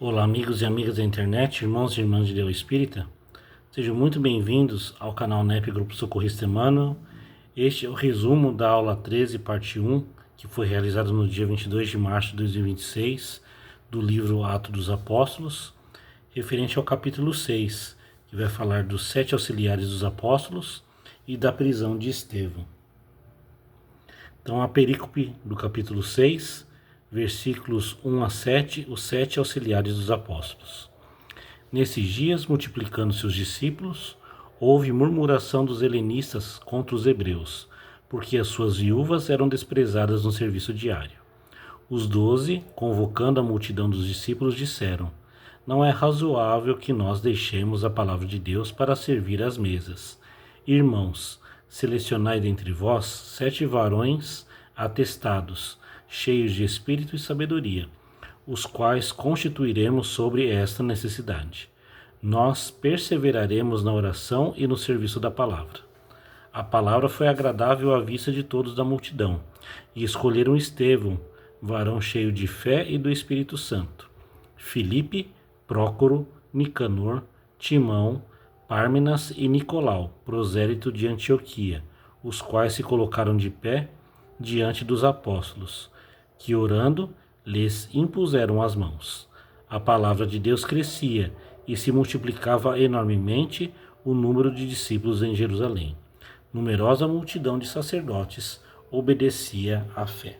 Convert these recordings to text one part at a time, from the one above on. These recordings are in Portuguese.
Olá, amigos e amigas da internet, irmãos e irmãs de Deus Espírita. Sejam muito bem-vindos ao canal NEP Grupo Socorrista Emmanuel. Este é o resumo da aula 13, parte 1, que foi realizada no dia 22 de março de 2026, do livro Atos dos Apóstolos, referente ao capítulo 6, que vai falar dos 7 auxiliares dos apóstolos e da prisão de Estevão. Então, a perícope do capítulo 6, versículos 1 a 7, os 7 auxiliares dos apóstolos. Nesses dias, multiplicando-se os discípulos, houve murmuração dos helenistas contra os hebreus, porque as suas viúvas eram desprezadas no serviço diário. Os 12, convocando a multidão dos discípulos, disseram: Não é razoável que nós deixemos a palavra de Deus para servir às mesas. Irmãos, selecionai dentre vós 7 varões atestados, cheios de espírito e sabedoria, os quais constituiremos sobre esta necessidade. Nós perseveraremos na oração e no serviço da palavra. A palavra foi agradável à vista de todos da multidão, e escolheram Estevão, varão cheio de fé e do Espírito Santo, Filipe, Prócoro, Nicanor, Timão, Pármenas e Nicolau, prosélito de Antioquia, os quais se colocaram de pé diante dos apóstolos, que orando lhes impuseram as mãos. A palavra de Deus crescia e se multiplicava enormemente o número de discípulos em Jerusalém. Numerosa multidão de sacerdotes obedecia à fé.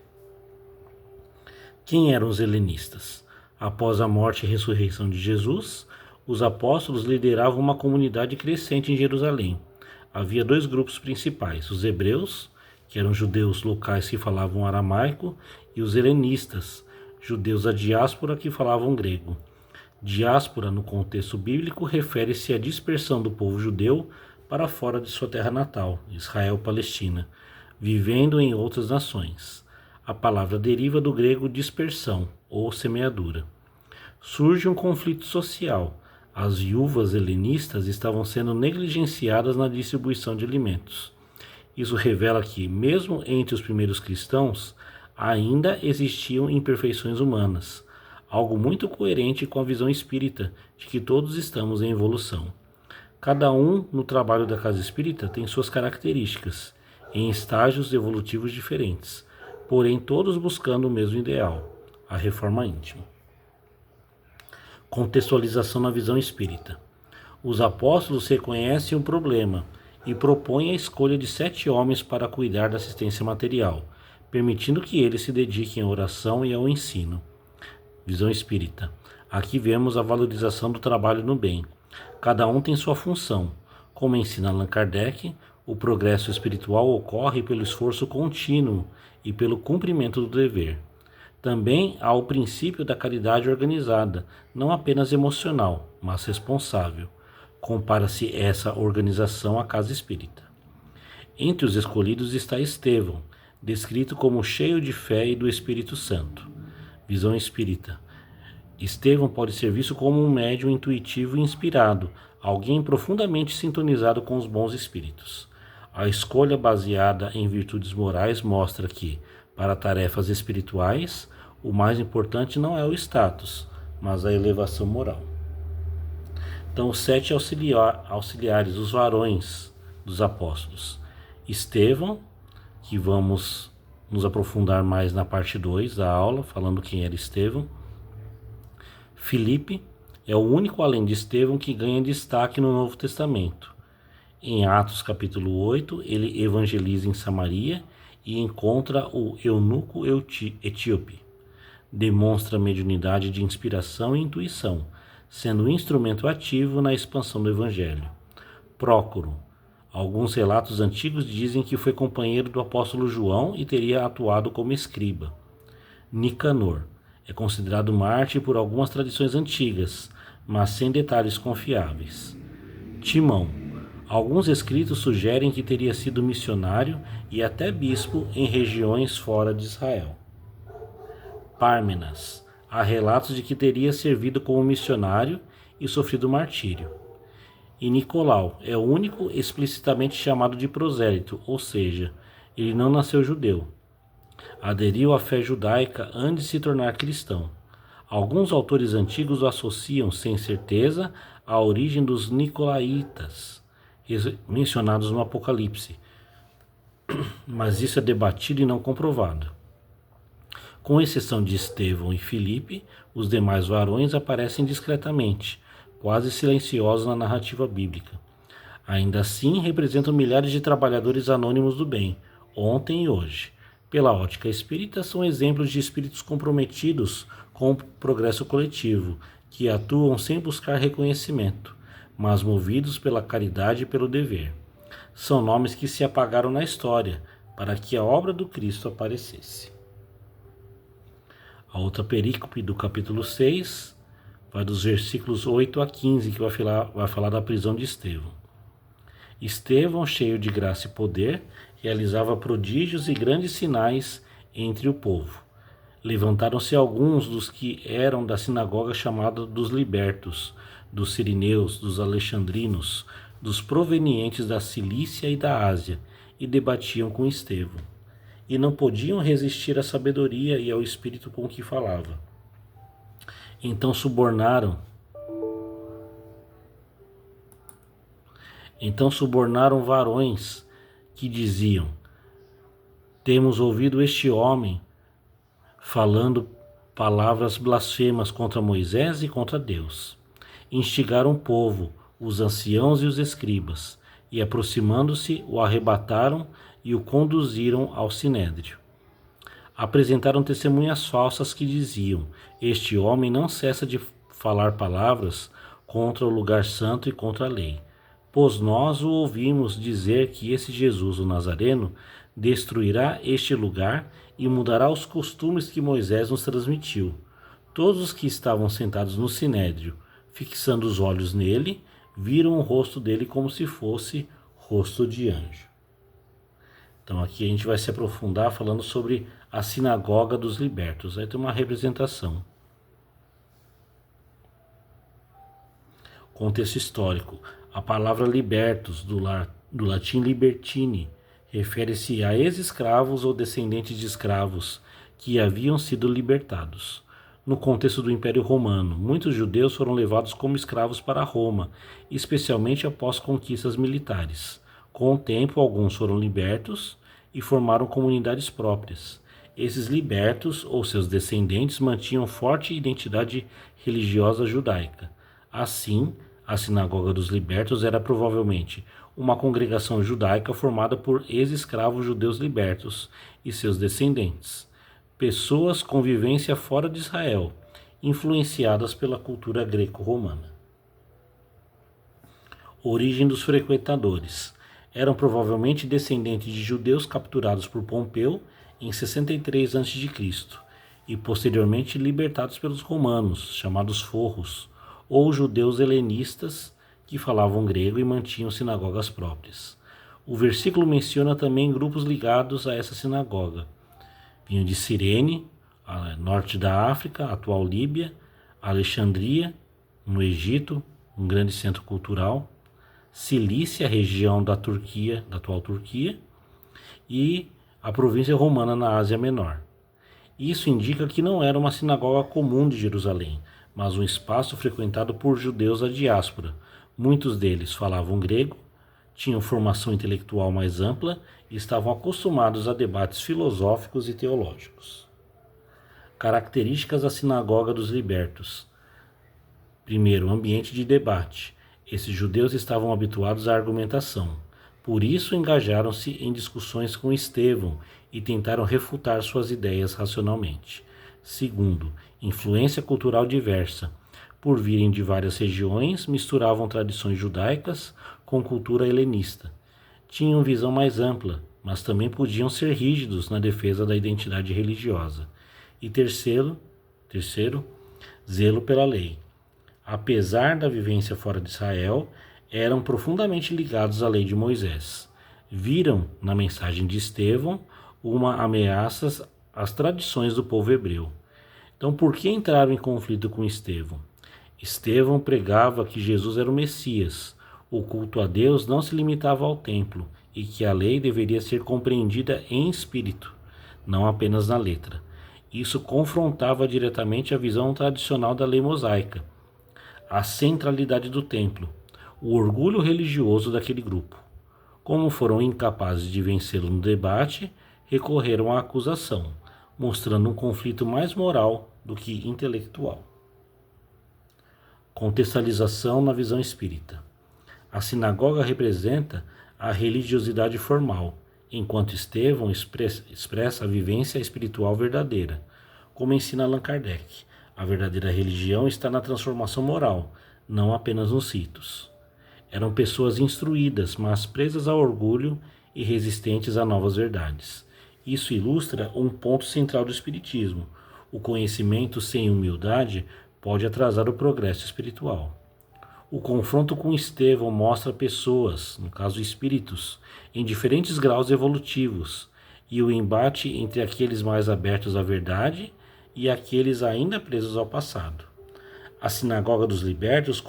Quem eram os helenistas? Após a morte e ressurreição de Jesus, os apóstolos lideravam uma comunidade crescente em Jerusalém. Havia 2 grupos principais: os hebreus, que eram judeus locais que falavam aramaico, e os helenistas, judeus da diáspora que falavam grego. Diáspora, no contexto bíblico, refere-se à dispersão do povo judeu para fora de sua terra natal, Israel-Palestina, vivendo em outras nações. A palavra deriva do grego dispersão, ou semeadura. Surge um conflito social. As viúvas helenistas estavam sendo negligenciadas na distribuição de alimentos. Isso revela que, mesmo entre os primeiros cristãos, ainda existiam imperfeições humanas, algo muito coerente com a visão espírita de que todos estamos em evolução. Cada um no trabalho da casa espírita tem suas características, em estágios evolutivos diferentes, porém todos buscando o mesmo ideal, a reforma íntima. Contextualização na visão espírita. Os apóstolos reconhecem o problema e propõem a escolha de 7 homens para cuidar da assistência material, permitindo que eles se dediquem à oração e ao ensino. Visão espírita. Aqui vemos a valorização do trabalho no bem. Cada um tem sua função. Como ensina Allan Kardec, o progresso espiritual ocorre pelo esforço contínuo e pelo cumprimento do dever. Também há o princípio da caridade organizada, não apenas emocional, mas responsável. Compara-se essa organização à casa espírita. Entre os escolhidos está Estevão, descrito como cheio de fé e do Espírito Santo. Visão espírita. Estevão pode ser visto como um médium intuitivo e inspirado, alguém profundamente sintonizado com os bons espíritos. A escolha baseada em virtudes morais mostra que, para tarefas espirituais, o mais importante não é o status, mas a elevação moral. Então, os 7 auxiliares, os varões dos apóstolos. Estevão, que vamos nos aprofundar mais na parte 2 da aula, falando quem era Estevão. Filipe é o único além de Estevão que ganha destaque no Novo Testamento. Em Atos capítulo 8, ele evangeliza em Samaria e encontra o eunuco etíope. Demonstra mediunidade de inspiração e intuição, sendo um instrumento ativo na expansão do Evangelho. Prócoro. Alguns relatos antigos dizem que foi companheiro do apóstolo João e teria atuado como escriba. Nicanor. É considerado mártir por algumas tradições antigas, mas sem detalhes confiáveis. Timão. Alguns escritos sugerem que teria sido missionário e até bispo em regiões fora de Israel. Pármenas. Há relatos de que teria servido como missionário e sofrido martírio. E Nicolau é o único explicitamente chamado de prosélito, ou seja, ele não nasceu judeu. Aderiu à fé judaica antes de se tornar cristão. Alguns autores antigos o associam, sem certeza, à origem dos nicolaítas, mencionados no Apocalipse, mas isso é debatido e não comprovado. Com exceção de Estevão e Filipe, os demais varões aparecem discretamente, quase silenciosos na narrativa bíblica. Ainda assim, representam milhares de trabalhadores anônimos do bem, ontem e hoje. Pela ótica espírita, são exemplos de espíritos comprometidos com o progresso coletivo, que atuam sem buscar reconhecimento, mas movidos pela caridade e pelo dever. São nomes que se apagaram na história, para que a obra do Cristo aparecesse. A outra perícope do capítulo 6 vai dos versículos 8 a 15, que vai falar da prisão de Estevão. Estevão, cheio de graça e poder, realizava prodígios e grandes sinais entre o povo. Levantaram-se alguns dos que eram da sinagoga chamada dos libertos, dos sirineus, dos alexandrinos, dos provenientes da Cilícia e da Ásia, e debatiam com Estevão. E não podiam resistir à sabedoria e ao espírito com que falava. Então subornaram varões que diziam: temos ouvido este homem falando palavras blasfemas contra Moisés e contra Deus. Instigaram o povo, os anciãos e os escribas, e aproximando-se, o arrebataram e o conduziram ao sinédrio. Apresentaram testemunhas falsas que diziam: este homem não cessa de falar palavras contra o lugar santo e contra a lei. Pois nós o ouvimos dizer que esse Jesus, o Nazareno, destruirá este lugar e mudará os costumes que Moisés nos transmitiu. Todos os que estavam sentados no sinédrio, fixando os olhos nele, viram o rosto dele como se fosse rosto de anjo. Então aqui a gente vai se aprofundar falando sobre a sinagoga dos libertos. Aí tem uma representação. Contexto histórico. A palavra libertos, do latim libertini, refere-se a ex-escravos ou descendentes de escravos que haviam sido libertados. No contexto do Império Romano, muitos judeus foram levados como escravos para Roma, especialmente após conquistas militares. Com o tempo, alguns foram libertos e formaram comunidades próprias. Esses libertos ou seus descendentes mantinham forte identidade religiosa judaica. Assim, a Sinagoga dos Libertos era provavelmente uma congregação judaica formada por ex-escravos judeus libertos e seus descendentes, pessoas com vivência fora de Israel, influenciadas pela cultura greco-romana. Origem dos frequentadores. Eram provavelmente descendentes de judeus capturados por Pompeu em 63 a.C. e posteriormente libertados pelos romanos, chamados forros, ou judeus helenistas que falavam grego e mantinham sinagogas próprias. O versículo menciona também grupos ligados a essa sinagoga. Vinham de Cirene, norte da África, atual Líbia, Alexandria, no Egito, um grande centro cultural, Cilícia, região da Turquia, da atual Turquia, e a província romana na Ásia Menor. Isso indica que não era uma sinagoga comum de Jerusalém, mas um espaço frequentado por judeus da diáspora. Muitos deles falavam grego, tinham formação intelectual mais ampla e estavam acostumados a debates filosóficos e teológicos. Características da Sinagoga dos Libertos. Primeiro, ambiente de debate. Esses judeus estavam habituados à argumentação. Por isso, engajaram-se em discussões com Estevão e tentaram refutar suas ideias racionalmente. Segundo, influência cultural diversa. Por virem de várias regiões, misturavam tradições judaicas com cultura helenista. Tinham visão mais ampla, mas também podiam ser rígidos na defesa da identidade religiosa. E terceiro, zelo pela lei. Apesar da vivência fora de Israel, eram profundamente ligados à lei de Moisés. Viram na mensagem de Estevão uma ameaça às tradições do povo hebreu. Então, por que entraram em conflito com Estevão? Estevão pregava que Jesus era o Messias, o culto a Deus não se limitava ao templo e que a lei deveria ser compreendida em espírito, não apenas na letra. Isso confrontava diretamente a visão tradicional da lei mosaica, a centralidade do templo, o orgulho religioso daquele grupo. Como foram incapazes de vencê-lo no debate, recorreram à acusação, mostrando um conflito mais moral do que intelectual. Contextualização na visão espírita. A sinagoga representa a religiosidade formal, enquanto Estevão expressa a vivência espiritual verdadeira. Como ensina Allan Kardec, a verdadeira religião está na transformação moral, não apenas nos ritos. Eram pessoas instruídas, mas presas ao orgulho e resistentes a novas verdades. Isso ilustra um ponto central do espiritismo. O conhecimento sem humildade pode atrasar o progresso espiritual. O confronto com Estevão mostra pessoas, no caso espíritos, em diferentes graus evolutivos, e o embate entre aqueles mais abertos à verdade e aqueles ainda presos ao passado. A Sinagoga dos Libertos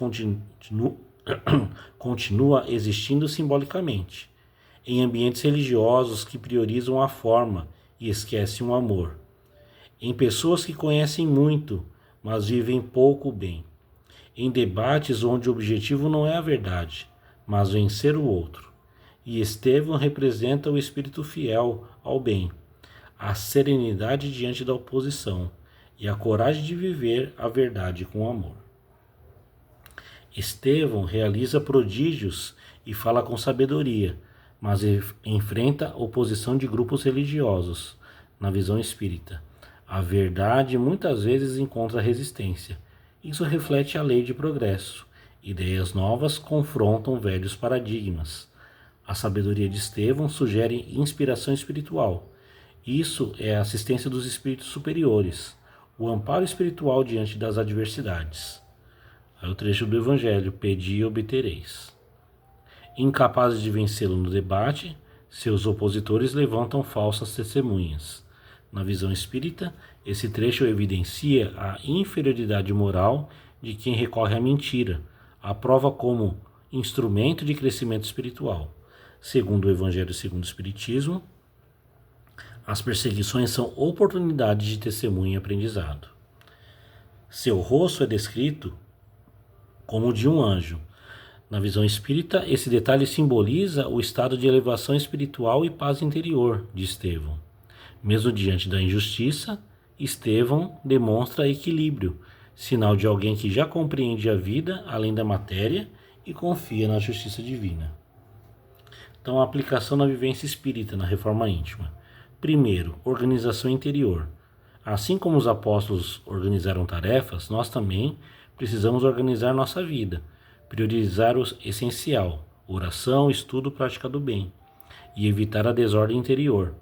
continua existindo simbolicamente, em ambientes religiosos que priorizam a forma e esquecem o amor, em pessoas que conhecem muito, mas vivem pouco bem, em debates onde o objetivo não é a verdade, mas vencer o outro. E Estevão representa o espírito fiel ao bem, a serenidade diante da oposição e a coragem de viver a verdade com amor. Estevão realiza prodígios e fala com sabedoria, mas enfrenta oposição de grupos religiosos. Na visão espírita, a verdade muitas vezes encontra resistência. Isso reflete a lei de progresso. Ideias novas confrontam velhos paradigmas. A sabedoria de Estevão sugere inspiração espiritual. Isso é a assistência dos espíritos superiores, o amparo espiritual diante das adversidades. Aí o trecho do Evangelho: pedi e obtereis. Incapazes de vencê-lo no debate, seus opositores levantam falsas testemunhas. Na visão espírita, esse trecho evidencia a inferioridade moral de quem recorre à mentira, a prova como instrumento de crescimento espiritual. Segundo o Evangelho segundo o Espiritismo, as perseguições são oportunidades de testemunho e aprendizado. Seu rosto é descrito como o de um anjo. Na visão espírita, esse detalhe simboliza o estado de elevação espiritual e paz interior de Estevão. Mesmo diante da injustiça, Estevão demonstra equilíbrio, sinal de alguém que já compreende a vida além da matéria e confia na justiça divina. Então, a aplicação na vivência espírita, na reforma íntima. Primeiro, organização interior. Assim como os apóstolos organizaram tarefas, nós também precisamos organizar nossa vida, priorizar o essencial, oração, estudo, prática do bem, e evitar a desordem interior,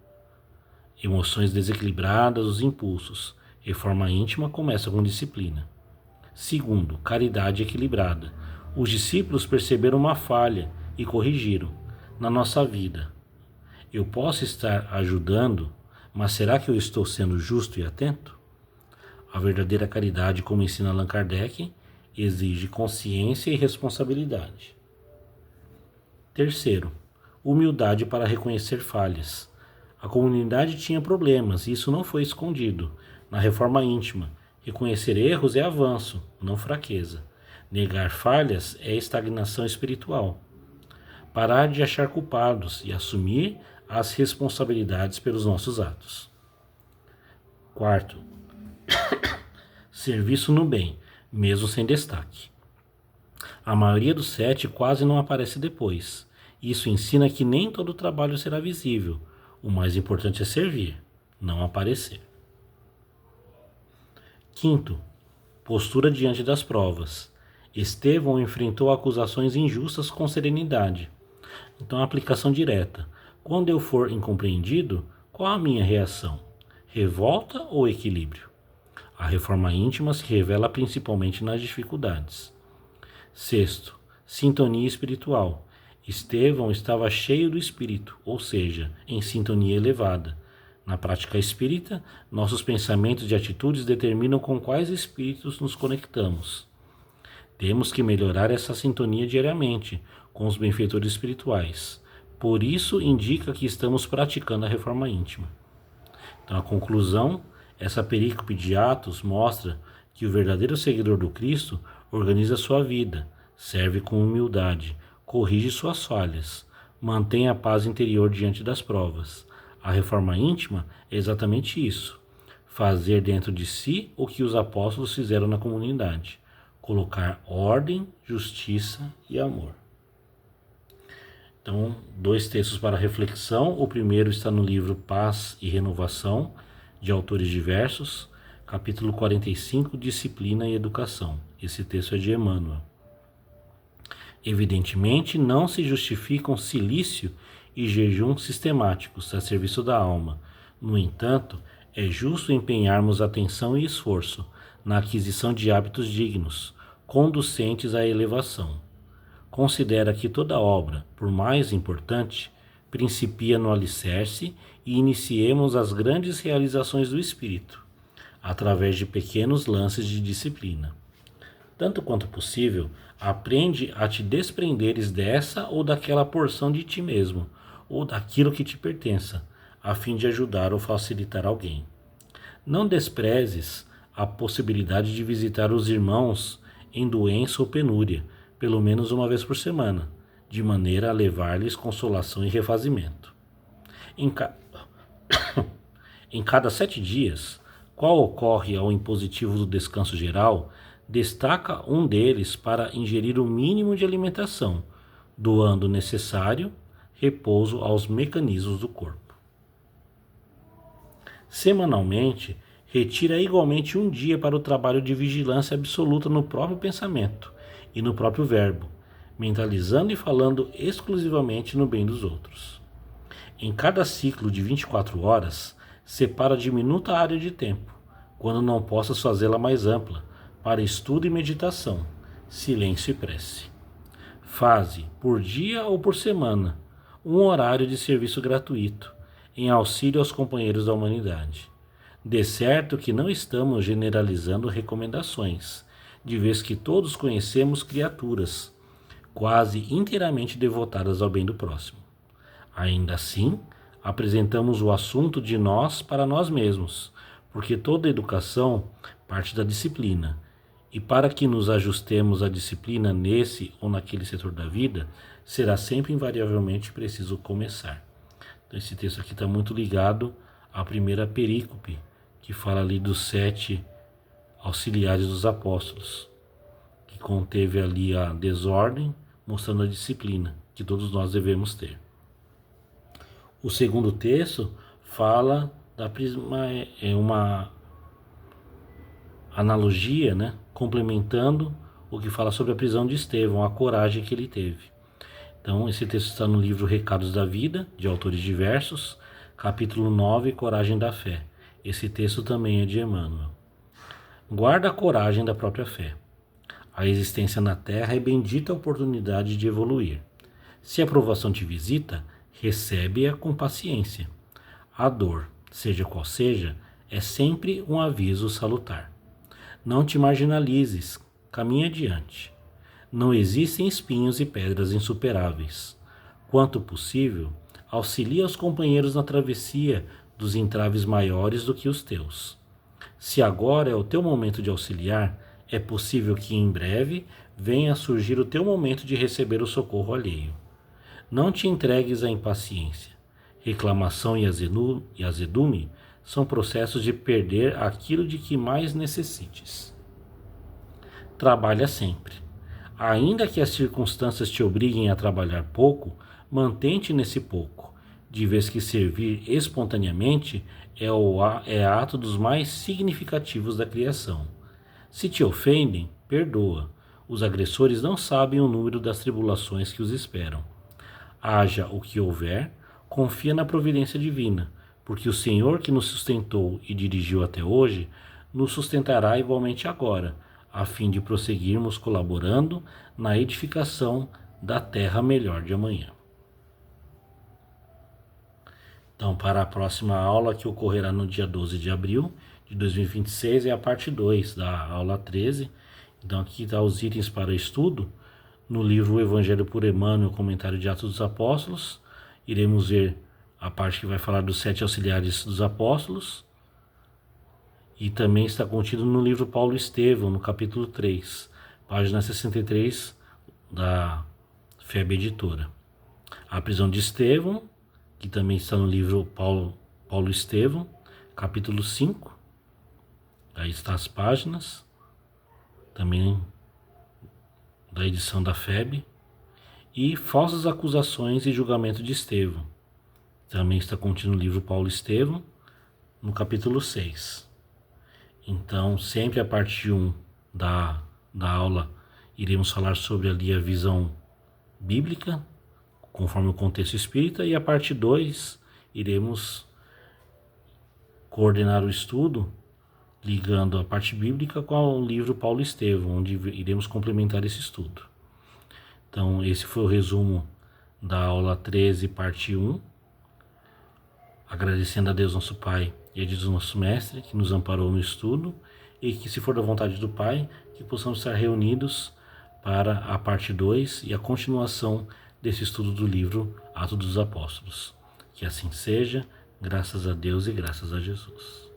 emoções desequilibradas, os impulsos. Reforma íntima começa com disciplina. Segundo, caridade equilibrada. Os discípulos perceberam uma falha e corrigiram. Na nossa vida, eu posso estar ajudando, mas será que eu estou sendo justo e atento? A verdadeira caridade, como ensina Allan Kardec, exige consciência e responsabilidade. Terceiro, humildade para reconhecer falhas. A comunidade tinha problemas e isso não foi escondido. Na reforma íntima, reconhecer erros é avanço, não fraqueza. Negar falhas é estagnação espiritual. Parar de achar culpados e assumir as responsabilidades pelos nossos atos. Quarto, serviço no bem, mesmo sem destaque. A maioria dos 7 quase não aparece depois. Isso ensina que nem todo trabalho será visível. O mais importante é servir, não aparecer. Quinto, postura diante das provas. Estevão enfrentou acusações injustas com serenidade. Então, a aplicação direta. Quando eu for incompreendido, qual a minha reação? Revolta ou equilíbrio? A reforma íntima se revela principalmente nas dificuldades. Sexto, sintonia espiritual. Estevão estava cheio do espírito, ou seja, em sintonia elevada. Na prática espírita, nossos pensamentos e atitudes determinam com quais espíritos nos conectamos. Temos que melhorar essa sintonia diariamente com os benfeitores espirituais. Por isso, indica que estamos praticando a reforma íntima. Então, a conclusão Essa perícope de Atos mostra que o verdadeiro seguidor do Cristo organiza sua vida, serve com humildade, corrige suas falhas, mantém a paz interior diante das provas. A reforma íntima é exatamente isso: fazer dentro de si o que os apóstolos fizeram na comunidade, colocar ordem, justiça e amor. Então, 2 textos para reflexão. O primeiro está no livro Paz e Renovação, de autores diversos, capítulo 45, Disciplina e Educação. Esse texto é de Emmanuel. Evidentemente, não se justificam silício e jejum sistemáticos a serviço da alma. No entanto, é justo empenharmos atenção e esforço na aquisição de hábitos dignos, conducentes à elevação. Considera que toda obra, por mais importante, principia no alicerce e iniciemos as grandes realizações do espírito, através de pequenos lances de disciplina. Tanto quanto possível, aprende a te desprenderes dessa ou daquela porção de ti mesmo, ou daquilo que te pertença, a fim de ajudar ou facilitar alguém. Não desprezes a possibilidade de visitar os irmãos em doença ou penúria, pelo menos uma vez por semana, de maneira a levar-lhes consolação e refazimento. Em cada 7 dias, qual ocorre ao impositivo do descanso geral, destaca um deles para ingerir o mínimo de alimentação, doando o necessário repouso aos mecanismos do corpo. Semanalmente, retira igualmente um dia para o trabalho de vigilância absoluta no próprio pensamento e no próprio verbo, mentalizando e falando exclusivamente no bem dos outros. Em cada ciclo de 24 horas, separa diminuta área de tempo, quando não possas fazê-la mais ampla, para estudo e meditação, silêncio e prece. Faze, por dia ou por semana, um horário de serviço gratuito, em auxílio aos companheiros da humanidade. De certo que não estamos generalizando recomendações, de vez que todos conhecemos criaturas, quase inteiramente devotadas ao bem do próximo. Ainda assim, apresentamos o assunto de nós para nós mesmos, porque toda educação parte da disciplina, e para que nos ajustemos à disciplina nesse ou naquele setor da vida, será sempre invariavelmente preciso começar. Então esse texto aqui está muito ligado à primeira perícope, que fala ali dos 7 auxiliares dos apóstolos, que conteve ali a desordem, mostrando a disciplina que todos nós devemos ter. O segundo texto fala da prisma, é uma analogia, né, complementando o que fala sobre a prisão de Estevão, a coragem que ele teve. Então, esse texto está no livro Recados da Vida, de autores diversos, capítulo 9, Coragem da Fé. Esse texto também é de Emmanuel. Guarda a coragem da própria fé. A existência na Terra é bendita oportunidade de evoluir. Se a provação te visita, recebe-a com paciência. A dor, seja qual seja, é sempre um aviso salutar. Não te marginalizes, caminha adiante. Não existem espinhos e pedras insuperáveis. Quanto possível, auxilia os companheiros na travessia dos entraves maiores do que os teus. Se agora é o teu momento de auxiliar, é possível que em breve venha a surgir o teu momento de receber o socorro alheio. Não te entregues à impaciência. Reclamação e azedume são processos de perder aquilo de que mais necessites. Trabalha sempre. Ainda que as circunstâncias te obriguem a trabalhar pouco, mantém-te nesse pouco, de vez que servir espontaneamente é ato dos mais significativos da criação. Se te ofendem, perdoa. Os agressores não sabem o número das tribulações que os esperam. Haja o que houver, confia na providência divina, porque o Senhor que nos sustentou e dirigiu até hoje, nos sustentará igualmente agora, a fim de prosseguirmos colaborando na edificação da terra melhor de amanhã. Então, para a próxima aula, que ocorrerá no dia 12 de abril de 2026, é a parte 2 da aula 13. Então, aqui está os itens para estudo. No livro O Evangelho por Emmanuel, comentário de Atos dos Apóstolos, iremos ver a parte que vai falar dos 7 auxiliares dos apóstolos. e também está contido no livro Paulo e Estevão, no capítulo 3, página 63 da FEB Editora. A prisão de Estevão, que também está no livro Paulo e Estevão, capítulo 5, aí está as páginas, também da edição da FEB, e falsas acusações e julgamento de Estevão, também está contido no livro Paulo e Estevão, no capítulo 6. Então, sempre a parte 1 da aula, iremos falar sobre ali a visão bíblica, conforme o contexto espírita, e a parte 2, iremos coordenar o estudo, ligando a parte bíblica com o livro Paulo e Estevão, onde iremos complementar esse estudo. Então, esse foi o resumo da aula 13, parte 1. Agradecendo a Deus nosso Pai e a Jesus nosso Mestre, que nos amparou no estudo, e que, se for da vontade do Pai, que possamos estar reunidos para a parte 2 e a continuação desse estudo do livro Atos dos Apóstolos. Que assim seja, graças a Deus e graças a Jesus.